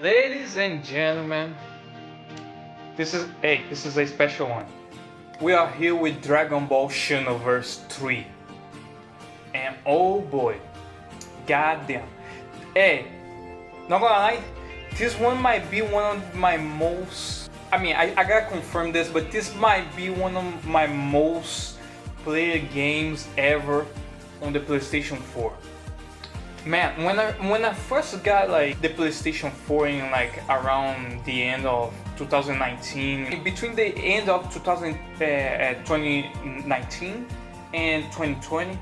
Ladies and gentlemen, this is a special one. We are here with Dragon Ball Xenoverse 3. And oh boy, goddamn. Hey, not gonna lie, this one might be one of my most I gotta confirm this, but this might be one of my most played games ever on the PlayStation 4. Man, when I first got like the PlayStation 4 in like around the end of 2019, between the end of 2019 and 2020,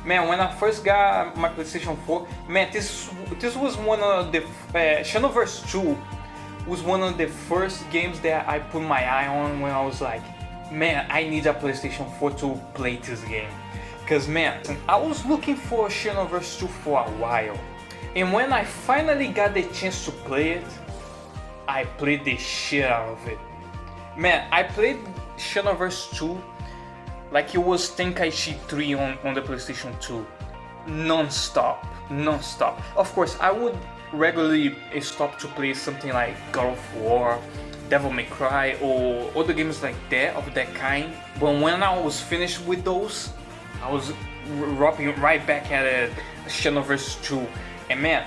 man, when I first got my PlayStation 4, man, this was one of the Xenoverse 2 was one of the first games that I put my eye on when I was like, man, I need a PlayStation 4 to play this game. Cause man, I was looking for Xenoverse 2 for a while, and when I finally got the chance to play it, I played the shit out of it. Man, I played Xenoverse 2 like it was Tenkaichi 3 on the PlayStation 2, non-stop. Of course, I would regularly stop to play something like God of War, Devil May Cry, or other games like that of that kind. But when I was finished with those, I was dropping right back at it, Xenoverse 2, and man,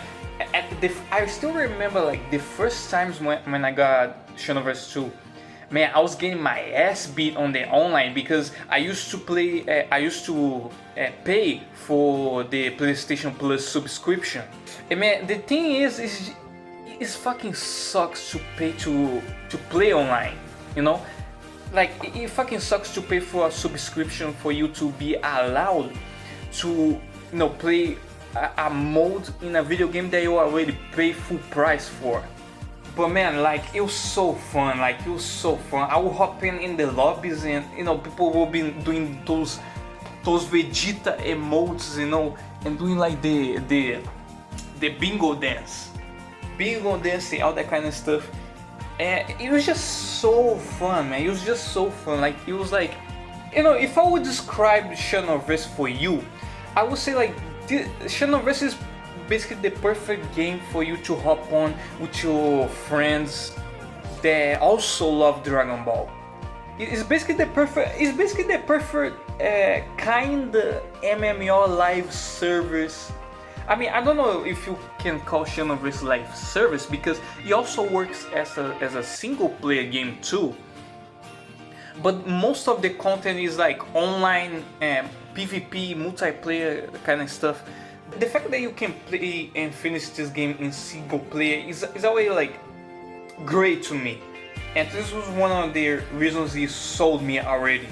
I still remember like the first times when I got Xenoverse 2, man, I was getting my ass beat on the online because I used to pay for the PlayStation Plus subscription, and man, the thing is it fucking sucks to pay to play online, you know. Like, it fucking sucks to pay for a subscription for you to be allowed to, play a mode in a video game that you already pay full price for. But man, like, it was so fun. I would hop in the lobbies, and people will be doing those Vegeta emotes, and doing like the bingo dance, dancing, all that kind of stuff. And it was just so fun, man. It was just so fun. Like, it was like, if I would describe Xenoverse for you, I would say like Xenoverse is basically the perfect game for you to hop on with your friends that also love Dragon Ball. It's basically the perfect kind of MMO live service. I mean, I don't know if you can call Xenoverse live service because it also works as a single player game too. But most of the content is like online PvP, multiplayer kind of stuff. The fact that you can play and finish this game in single player is always like great to me. And this was one of the reasons he sold me already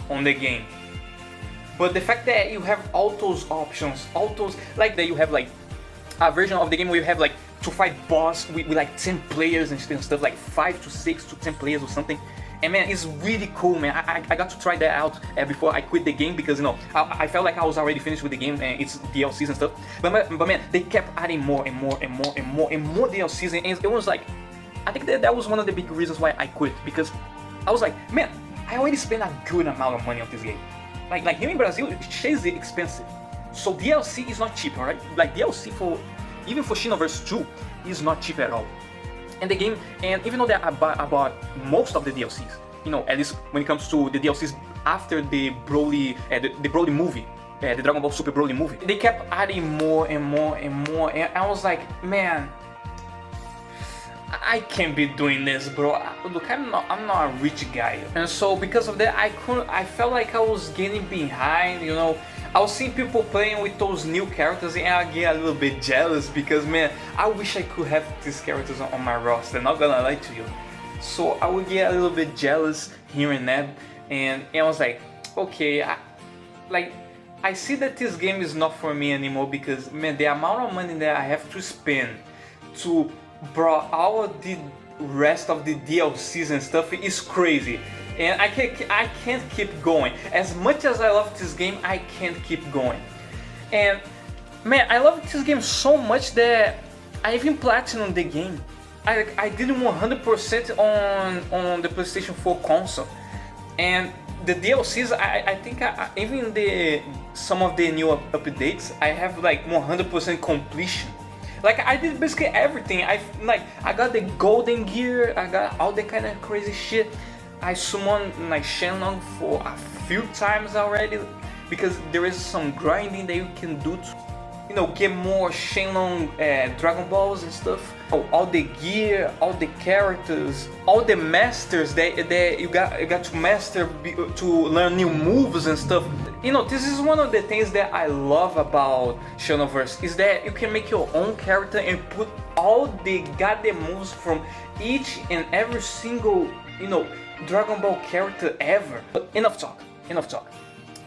on the game. But the fact that you have all those options, like that you have like a version of the game where you have like to fight boss with like 10 players and stuff, like 5 to 6 to 10 players or something. And man, it's really cool, man. I got to try that out before I quit the game because I felt like I was already finished with the game and its DLCs and stuff. But man, they kept adding more DLCs, and it was like, I think that was one of the big reasons why I quit, because I was like, man, I already spent a good amount of money on this game. Like here in Brazil, it's crazy expensive. So DLC is not cheap, alright? Like DLC even for Xenoverse 2 is not cheap at all. And the game, and even though that I bought most of the DLCs, at least when it comes to the DLCs after the Broly, the Broly movie, the Dragon Ball Super Broly movie, they kept adding more and more, and I was like, man, I can't be doing this, bro. Look, I'm not a rich guy, and so because of that, I felt like I was getting behind. I was seeing people playing with those new characters, and I get a little bit jealous because, man, I wish I could have these characters on my roster. Not gonna lie to you. So I would get a little bit jealous here and there, and I was like, okay, I see that this game is not for me anymore because, man, the amount of money that I have to spend to all the rest of the DLCs and stuff is crazy, and I can't keep going. As much as I love this game, I can't keep going. And man, I love this game so much that I even platinumed the game. I did 100% on the PlayStation 4 console, and the DLCs, I think even some of the new updates, I have like 100% completion. Like I did basically everything. I got the golden gear. I got all the kind of crazy shit. I summoned like Shenlong for a few times already because there is some grinding that you can do to, you know, get more Shenlong Dragon Balls and stuff. Oh, all the gear, all the characters, all the masters that you got to master to learn new moves and stuff. You know, this is one of the things that I love about Xenoverse is that you can make your own character and put all the goddamn moves from each and every single, you know, Dragon Ball character ever. But enough talk.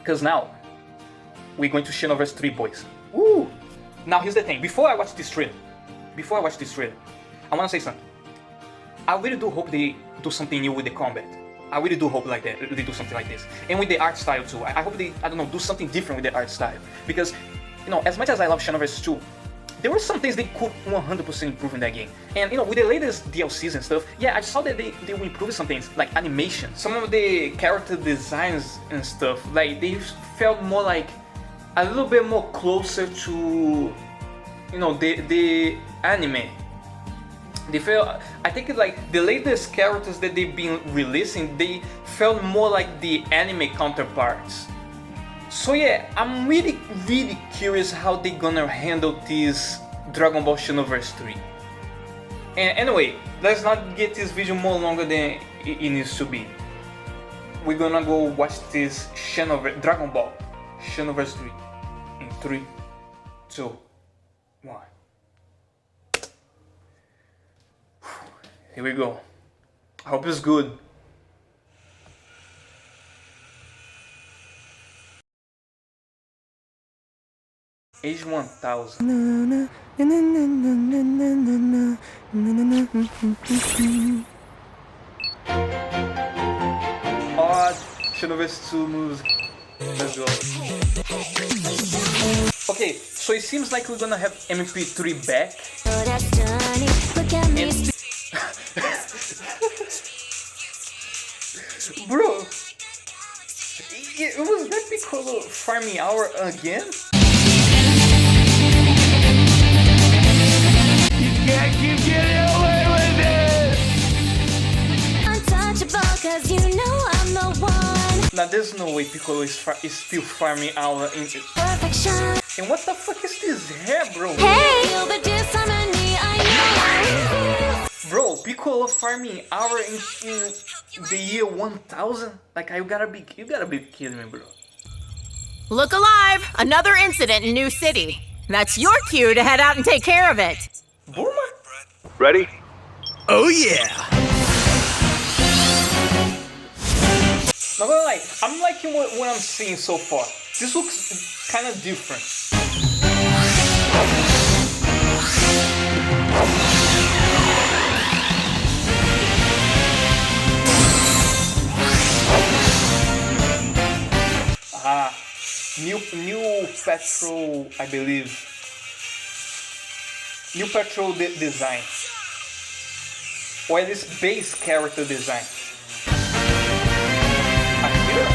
Because now we're going to Xenoverse 3, boys. Woo! Now here's the thing. Before I watch this trailer, I want to say something. I really do hope they do something new with the combat. I really do hope like that they do something like this, and with the art style too. I hope they, I don't know, do something different with the art style, because, you know, as much as I love Xenoverse 2, there were some things they could 100% improve in that game. And, you know, with the latest DLCs and stuff, yeah, I saw that they will improve some things, like animation. Some of the character designs and stuff, like, they felt more like a little bit more closer to, you know, the anime. They felt, I think, like the latest characters that they've been releasing, they felt more like the anime counterparts. So yeah, I'm really curious how they're gonna handle this Dragon Ball Xenoverse 3. And anyway, let's not get this video more longer than it needs to be. We're gonna go watch this Dragon Ball Xenoverse 3 in 3, 2, 1. Here we go. I hope it's good. Age 1000. Odd Xenoverse 2 moves. Let's go. Okay, so it seems like we're gonna have MP3 back. Bro, it was Red Piccolo farming hour again? You can't keep getting away with it! Untouchable, cause you know I'm the one. Now there's no way Piccolo is still farming hour in it. Perfection. And what the fuck is this hair, bro? Hey! Bro, Piccolo farming hour in the year 1000? Like, you gotta be kidding me, bro. Look alive! Another incident in New City. That's your cue to head out and take care of it. Bulma? Ready? Oh yeah! Not gonna lie, I'm liking what I'm seeing so far. This looks kind of different. New petrol, I believe. New petrol design, or at least base character design. Akira?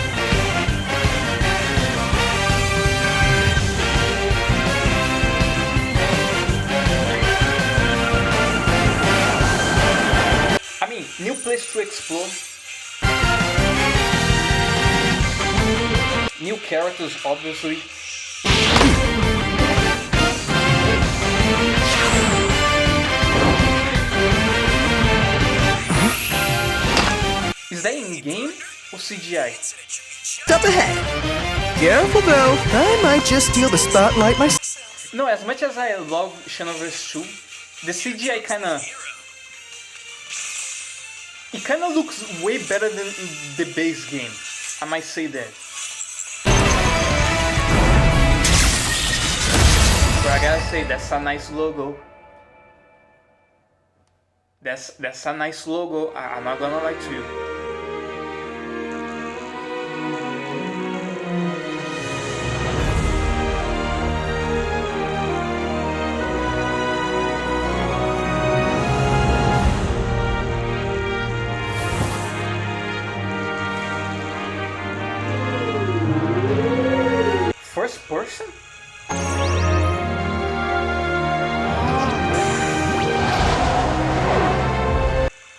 I mean, new place to explore. New characters, obviously. Is that in-game or CGI? Up ahead. Careful though, I might just steal the spotlight myself. No, as much as I love Xenoverse 2, the CGI kinda looks way better than the base game. I might say that. But I gotta say, that's a nice logo. That's a nice logo. I'm not gonna lie to you. First person?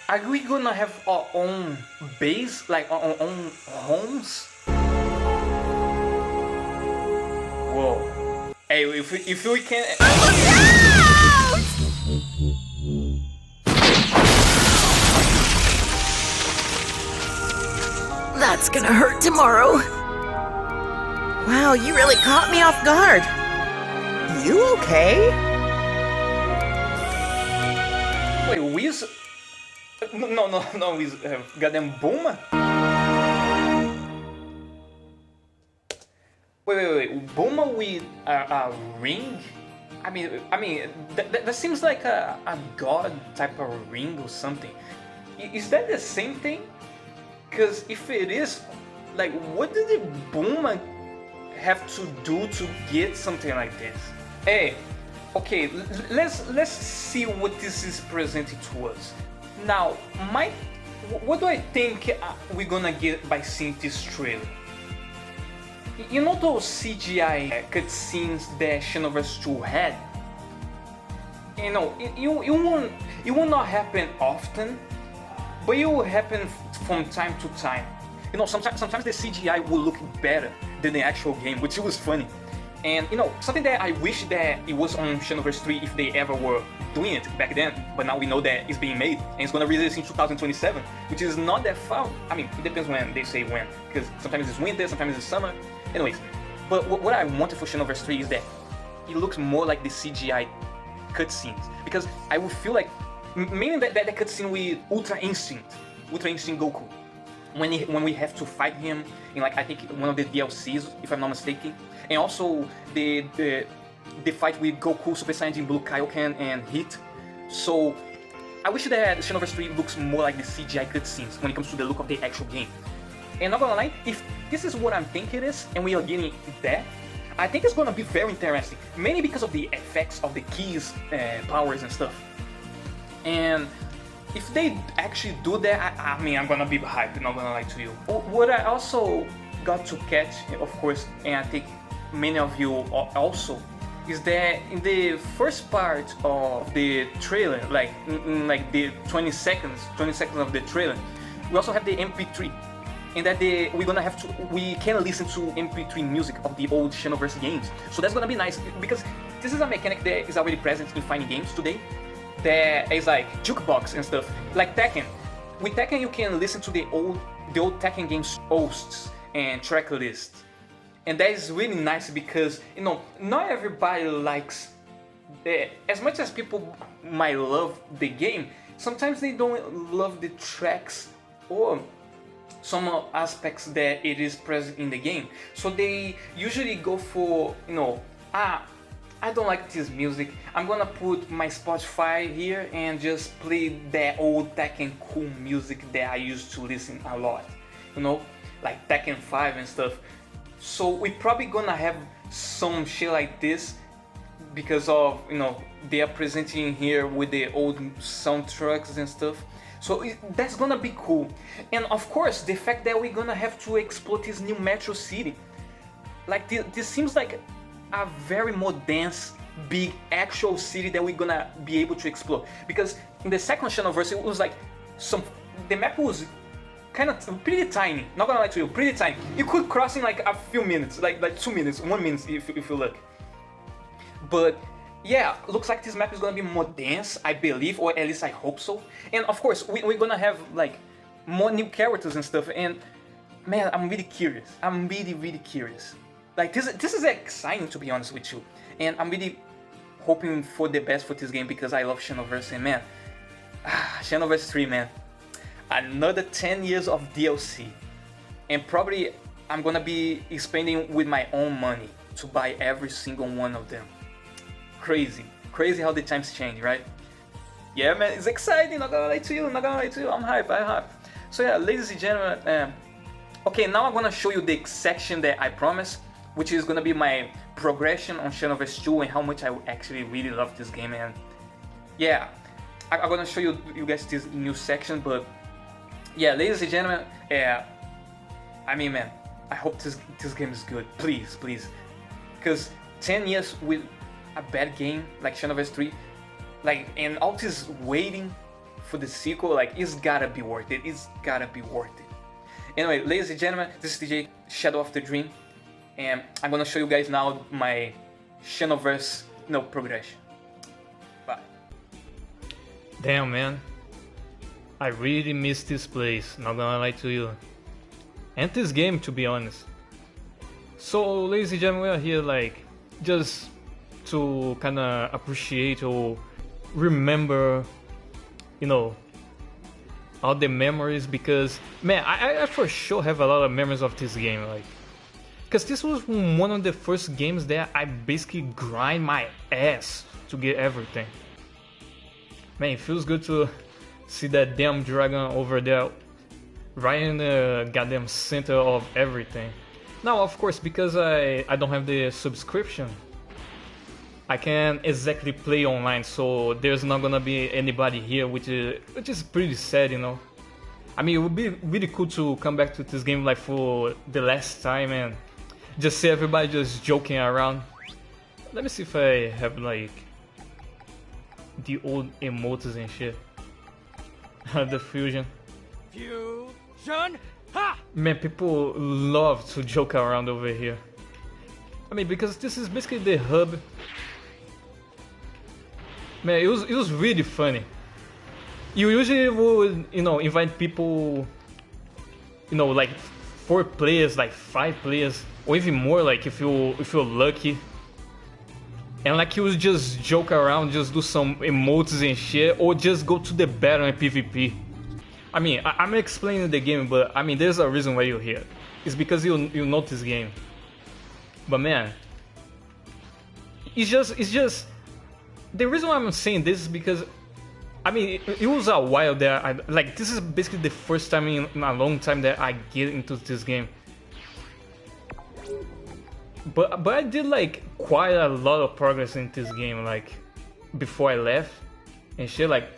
Are we gonna have our own base, like our own homes? Whoa. Hey, if we can. That's gonna hurt tomorrow. Wow, you really caught me off guard. You okay? Wait, Wiz? No, Wiz. Goddamn Boomer? Wait. Boomer with a ring? I mean, that seems like a god type of ring or something. Is that the same thing? Because if it is, like, what did the Boomer have to do to get something like this? Hey, okay, let's see what this is presenting to us. Now, what do I think we're gonna get by seeing this trailer? You know those CGI cutscenes that Xenoverse 2 had? You know, it will not happen often, but it will happen from time to time. You know, sometimes the CGI will look better than the actual game, which was funny. And you know, something that I wish that it was on Xenoverse 3 if they ever were doing it back then, but now we know that it's being made and it's gonna release in 2027, which is not that far. I mean, it depends when they say when, because sometimes it's winter, sometimes it's summer. Anyways, but what I wanted for Xenoverse 3 is that it looks more like the CGI cutscenes, because I would feel like mainly that cutscene with Ultra Instinct Goku, when we have to fight him in, like, I think one of the DLCs, if I'm not mistaken, and also the fight with Goku, Super Saiyan Blue, Kaioken, and Hit. So I wish that Xenoverse 3 looks more like the CGI cutscenes when it comes to the look of the actual game. And not gonna lie, if this is what I'm thinking it is, and we are getting that, I think it's gonna be very interesting, mainly because of the effects of the keys, powers and stuff. And if they actually do that, I mean, I'm gonna be hyped, not gonna lie to you. What I also got to catch, of course, and I think many of you also, is that in the first part of the trailer, like in like the 20 seconds of the trailer, we also have the MP3, and that we can listen to MP3 music of the old Xenoverse games. So that's gonna be nice, because this is a mechanic that is already present in fighting games today. That is like jukebox and stuff, like Tekken. With Tekken, you can listen to the old Tekken games hosts and track lists, and that is really nice because, you know, not everybody likes as much as people might love the game. Sometimes they don't love the tracks or some aspects that it is present in the game. So they usually go for, you know, I don't like this music, I'm gonna put my Spotify here and just play that old Tekken cool music that I used to listen a lot, you know, like Tekken 5 and stuff. So we probably gonna have some shit like this because of, you know, they are presenting here with the old soundtracks and stuff. So that's gonna be cool. And of course, the fact that we're gonna have to explore this new Metro City. Like, this seems like a very modern, big, actual city that we're gonna be able to explore. Because in the second Xenoverse, it was like the map was kind of pretty tiny. Not gonna lie to you, pretty tiny. You could cross in like a few minutes, like 2 minutes, 1 minute if you look. But yeah, looks like this map is gonna be more dense, I believe, or at least I hope so. And of course, we're gonna have like more new characters and stuff. And man, I'm really curious. I'm really curious. Like, this is exciting, to be honest with you, and I'm really hoping for the best for this game because I love Xenoverse, and man, Xenoverse 3, man, another 10 years of DLC, and probably I'm gonna be spending with my own money to buy every single one of them. Crazy how the times change, right? Yeah, man, it's exciting, not gonna lie to you, I'm hyped. So yeah, ladies and gentlemen, okay, now I'm gonna show you the section that I promised, which is gonna be my progression on Xenoverse 2 and how much I actually really love this game. And yeah, I'm gonna show you guys this new section. But yeah, ladies and gentlemen, I mean, man, I hope this game is good. Please, because 10 years with a bad game like Xenoverse 3, like, and all this waiting for the sequel, like, it's gotta be worth it. It's gotta be worth it. Anyway, ladies and gentlemen, this is DJ Shadow of the Dream, and I'm gonna show you guys now my Xenoverse progression. Bye. Damn, man. I really miss this place, not gonna lie to you. And this game, to be honest. So, ladies and gentlemen, we are here, like, just to kinda appreciate or remember, you know, all the memories, because, man, I for sure have a lot of memories of this game, like, because this was one of the first games that I basically grind my ass to get everything. Man, it feels good to see that damn dragon over there, right in the goddamn center of everything. Now, of course, because I don't have the subscription, I can't exactly play online, so there's not gonna be anybody here, which is pretty sad, you know. I mean, it would be really cool to come back to this game like for the last time and just see everybody just joking around. Let me see if I have like the old emotes and shit. The fusion. Fusion! Ha! Man, people love to joke around over here. I mean, because this is basically the hub. Man, it was really funny. You usually would, invite people, like 4 players, like 5 players, or even more, like if you're lucky. And like you would just joke around, just do some emotes and shit, or just go to the battle in PvP. I mean, I'm explaining the game, but I mean, there's a reason why you're here. It's because you know this game. But man, it's just. The reason why I'm saying this is because, I mean, it was a while that this is basically the first time in a long time that I get into this game. But I did like quite a lot of progress in this game, like before I left and shit. Like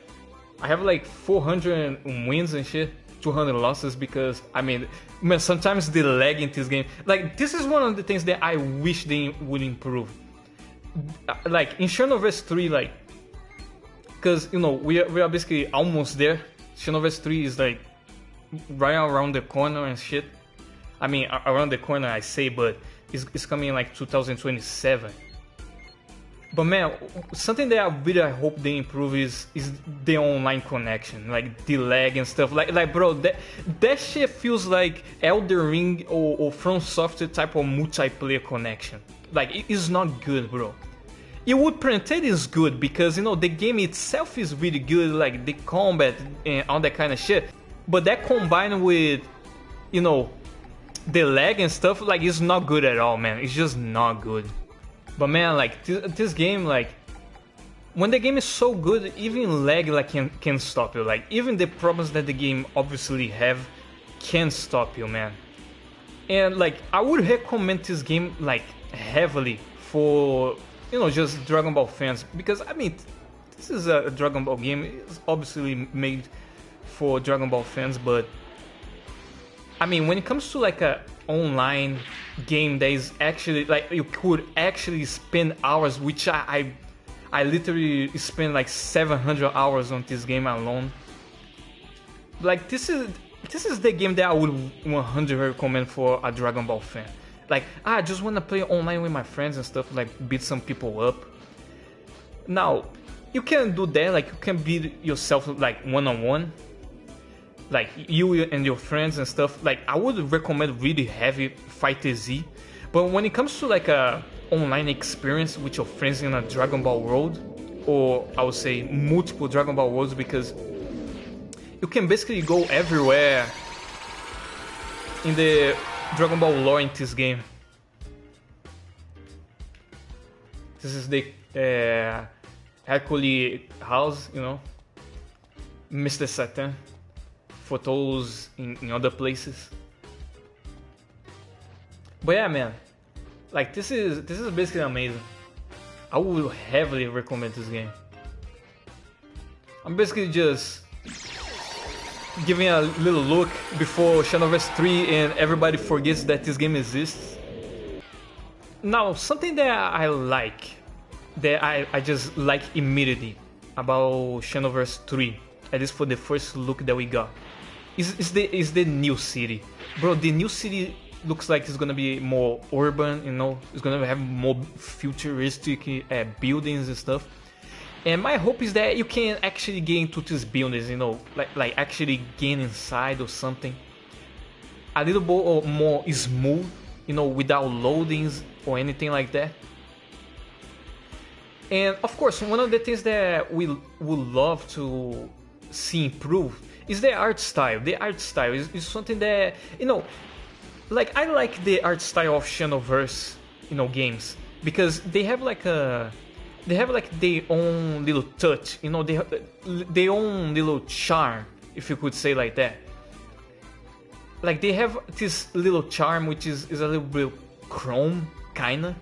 I have like 400 wins and shit, 200 losses, because I mean, man, sometimes the lag in this game, like this is one of the things that I wish they would improve. Like in Xenoverse 3, like, because we are basically almost there. Xenoverse 3 is like right around the corner and shit. I mean, around the corner I say, but it's coming in like 2027. But man, something that I hope they improve is the online connection, like the lag and stuff. Like bro, that shit feels like Elden Ring or From Software type of multiplayer connection. Like, it is not good, bro. It would pretend it's good because, the game itself is really good, like the combat and all that kind of shit. But that combined with, the lag and stuff, like, it's not good at all, man. It's just not good. But man, like, this game, like, when the game is so good, even lag, like, can stop you. Like, even the problems that the game obviously have can stop you, man. And, like, I would recommend this game, like, heavily for just Dragon Ball fans, because I mean this is a Dragon Ball game. It's obviously made for Dragon Ball fans, but I mean when it comes to like a online game that is actually like you could actually spend hours, which I literally spent like 700 hours on this game alone. Like this is the game that I would 100% recommend for a Dragon Ball fan. Like, I just want to play online with my friends and stuff, like beat some people up. Now, you can do that, like you can beat yourself like one-on-one. Like you and your friends and stuff. Like I would recommend really heavy Fighter Z. But when it comes to like a online experience with your friends in a Dragon Ball world, or I would say multiple Dragon Ball worlds, because you can basically go everywhere in the Dragon Ball lore in this game. This is the Hercule house, Mr. Satan. Photos in other places. But yeah, man, like this is basically amazing. I would heavily recommend this game. I'm basically just giving a little look before Xenoverse 3 and everybody forgets that this game exists. Now, something that I like, that I just like immediately about Xenoverse 3, at least for the first look that we got, is the new city. Bro, the new city looks like it's gonna be more urban, you know, it's gonna have more futuristic buildings and stuff. And my hope is that you can actually get into these buildings, you know, like actually get inside or something. A little bit more smooth, you know, without loadings or anything like that. And of course, one of the things that we would love to see improve is the art style. The art style is something that, you know, like I like the art style of Xenoverse, you know, games, because they have like their own little touch, you know, they have their own little charm, if you could say like that. Like they have this little charm which is a little bit chrome, kinda,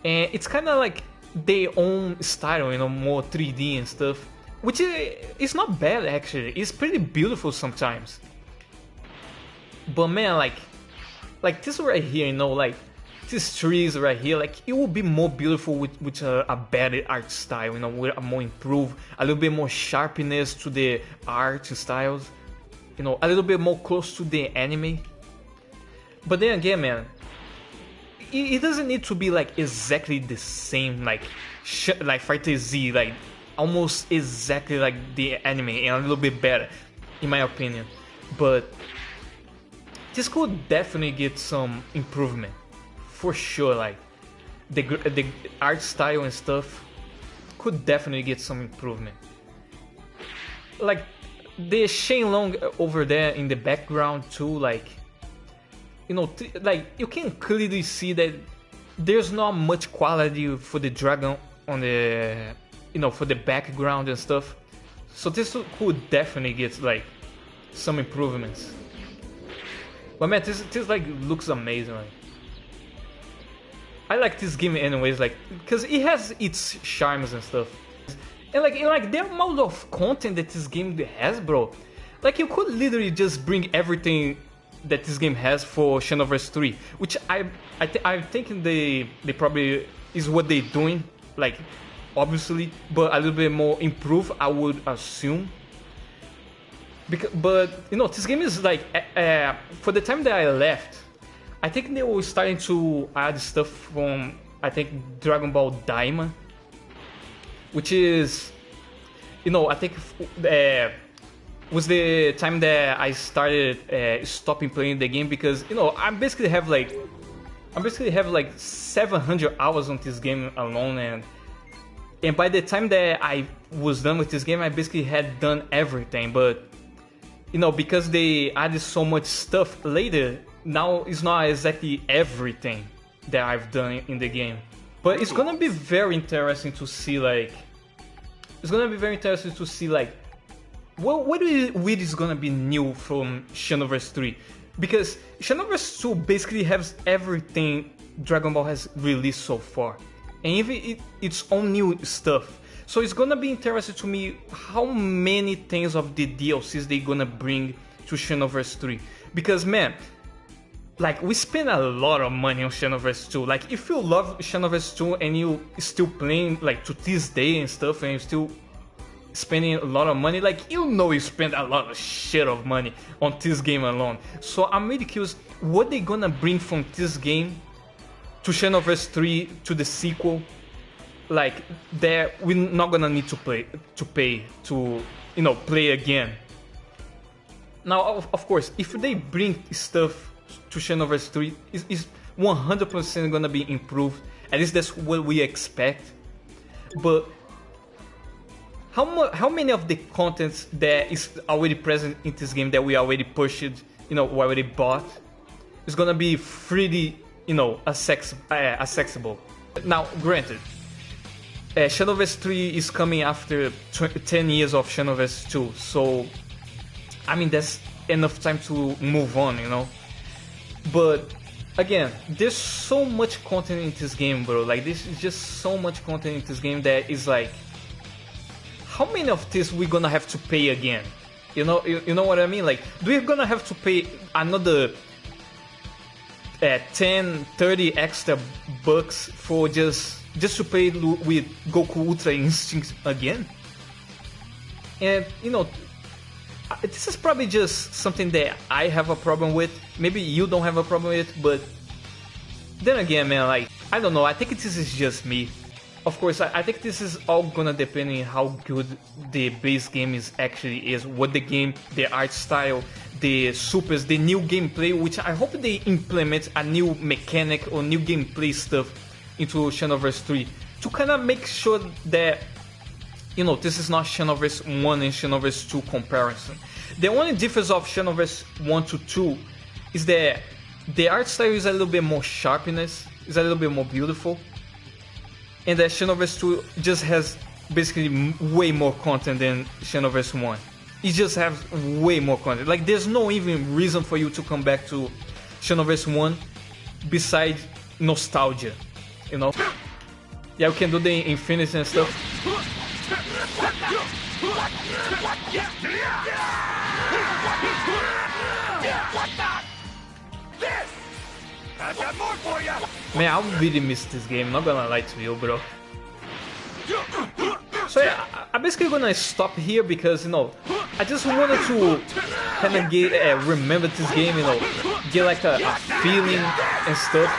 and it's kind of like their own style, you know, more 3D and stuff, which is not bad actually. It's pretty beautiful sometimes. But man, like this right here, you know, like these trees right here, like it would be more beautiful with a better art style, you know, with a more improved, a little bit more sharpness to the art styles, you know, a little bit more close to the anime. But then again, man, it doesn't need to be like exactly the same, like Fighter Z, like almost exactly like the anime, and a little bit better, in my opinion. But this could definitely get some improvement, for sure. Like the art style and stuff could definitely get some improvement. Like the Shenlong over there in the background too, like, you know, like you can clearly see that there's not much quality for the dragon on the, you know, for the background and stuff. So this could definitely get like some improvements. But man, this like looks amazing. Like, I like this game anyways, like, because it has its charms and stuff. And like the amount of content that this game has, bro. Like you could literally just bring everything that this game has for Xenoverse 3, which I'm thinking they probably is what they're doing, like obviously, but a little bit more improved, I would assume. But you know, this game is like for the time that I left, I think they were starting to add stuff from, I think, Dragon Ball Daima, which is, you know, I think was the time that I started stopping playing the game, because, you know, I basically have like 700 hours on this game alone, and by the time that I was done with this game, I basically had done everything. But you know, because they added so much stuff later, now it's not exactly everything that I've done in the game. But it's gonna be very interesting to see, like, what is gonna be new from Xenoverse 3, because Xenoverse 2 basically has everything Dragon Ball has released so far, and even its own new stuff. So it's gonna be interesting to me how many things of the DLCs they gonna bring to Xenoverse 3, because man, like we spend a lot of money on Xenoverse 2. Like if you love Xenoverse 2 and you still playing like to this day and stuff, and you still spending a lot of money, like, you know, you spend a lot of shit of money on this game alone. So I'm really curious what they gonna bring from this game to Xenoverse 3, to the sequel, like that we're not gonna need to pay to, you know, play again. Now of course, if they bring stuff to Xenoverse 3, is 100% gonna be improved. At least that's what we expect. But how many of the contents that is already present in this game that we already purchased, you know, we already bought, is gonna be freely, you know, accessible. Now, granted, Xenoverse 3 is coming after 10 years of Xenoverse 2, so I mean that's enough time to move on, you know. But again, there's so much content in this game, bro. Like, this is just so much content in this game that is like, how many of this we gonna have to pay again? You know what I mean? Like, we're gonna have to pay another 10, 30 extra bucks for just to play with Goku Ultra Instinct again? And this is probably just something that I have a problem with. Maybe you don't have a problem with, but then again, man, like, I don't know. I think this is just me. Of course, I think this is all gonna depend on how good the base game actually is. What the game, the art style, the supers, the new gameplay, which I hope they implement a new mechanic or new gameplay stuff into Xenoverse 3 to kind of make sure that, this is not Xenoverse 1 and Xenoverse 2 comparison. The only difference of Xenoverse 1 to 2 is that the art style is a little bit more sharpness, is a little bit more beautiful, and that Xenoverse 2 just has basically way more content than Xenoverse 1. It just has way more content. Like, there's no even reason for you to come back to Xenoverse 1 besides nostalgia, Yeah, we can do the Infinity and stuff. I've got more for you. Man, I really miss this game, not gonna lie to you, bro. So yeah, I'm basically gonna stop here because, I just wanted to kind of get, remember this game, get like a feeling and stuff.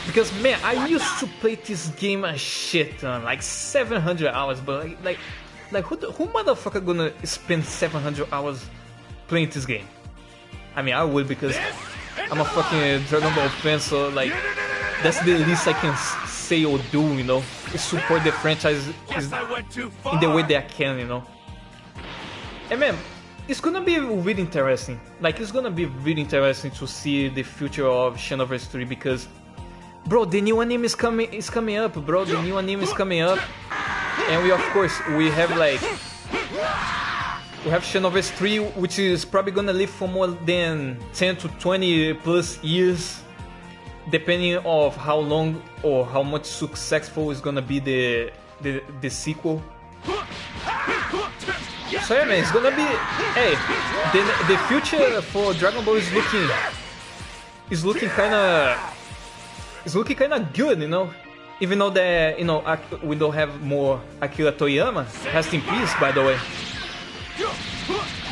Because, man, I used to play this game a shit ton, like 700 hours, but like who motherfucker gonna spend 700 hours playing this game? I mean, I would, because I'm a fucking Dragon Ball fan, so like, that's the least I can say or do, is support the franchise in the way that I can, And man, it's gonna be really interesting. Like, it's gonna be really interesting to see the future of Xenoverse 3 because, bro, the new anime is coming up, bro. The new anime is coming up, and we have Xenoverse 3, which is probably gonna live for more than 10 to 20 plus years, depending of how long or how much successful is gonna be the sequel. So yeah, man, it's gonna be, the future for Dragon Ball is looking kind of good, Even though that we don't have more Akira Toriyama, rest in peace, by the way.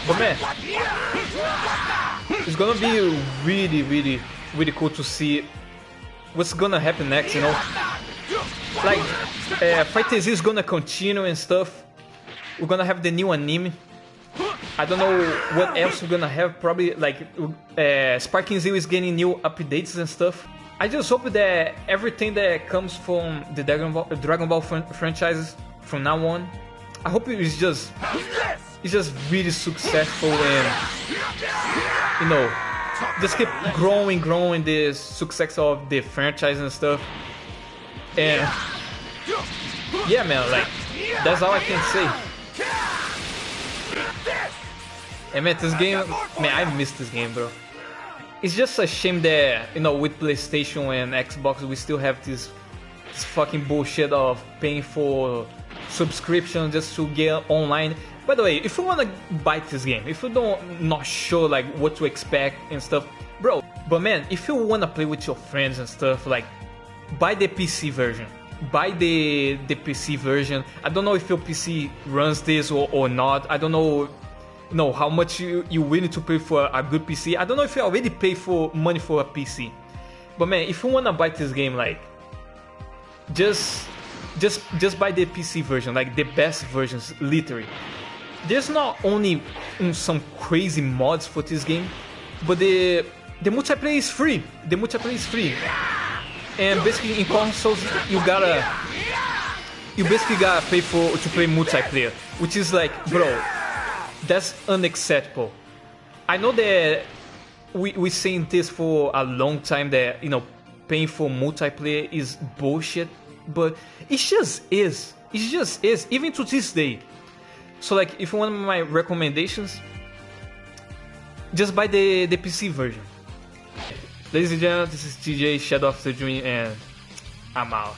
But man, it's gonna be really, really, really cool to see what's gonna happen next, Like, Fighter Z is gonna continue and stuff. We're gonna have the new anime. I don't know what else we're gonna have. Probably like Sparking Zero is getting new updates and stuff. I just hope that everything that comes from the Dragon Ball franchises from now on, I hope it's just really successful and just keep growing the success of the franchise and stuff. And yeah, man, like, that's all I can say. And man, this game, man, I miss this game, bro. It's just a shame that, with PlayStation and Xbox, we still have this fucking bullshit of paying for subscription just to get online. By the way, if you wanna buy this game, if you not sure like what to expect and stuff, bro. But man, if you wanna play with your friends and stuff, like, buy the PC version. Buy the PC version. I don't know if your PC runs this or not. I don't know how much you willing to pay for a good PC. I don't know if you already pay for money for a PC. But man, if you wanna buy this game, like, just buy the PC version, like the best versions, literally. There's not only some crazy mods for this game, but the multiplayer is free. The multiplayer is free. And basically in consoles you basically gotta pay to play multiplayer, which is like, bro, that's unacceptable. I know that we saying this for a long time that paying for multiplayer is bullshit, but it just is. It just is, even to this day. So like, if you want my recommendations, just buy the PC version. Ladies and gentlemen, this is TJ, Shadow of the Dream, and I'm out.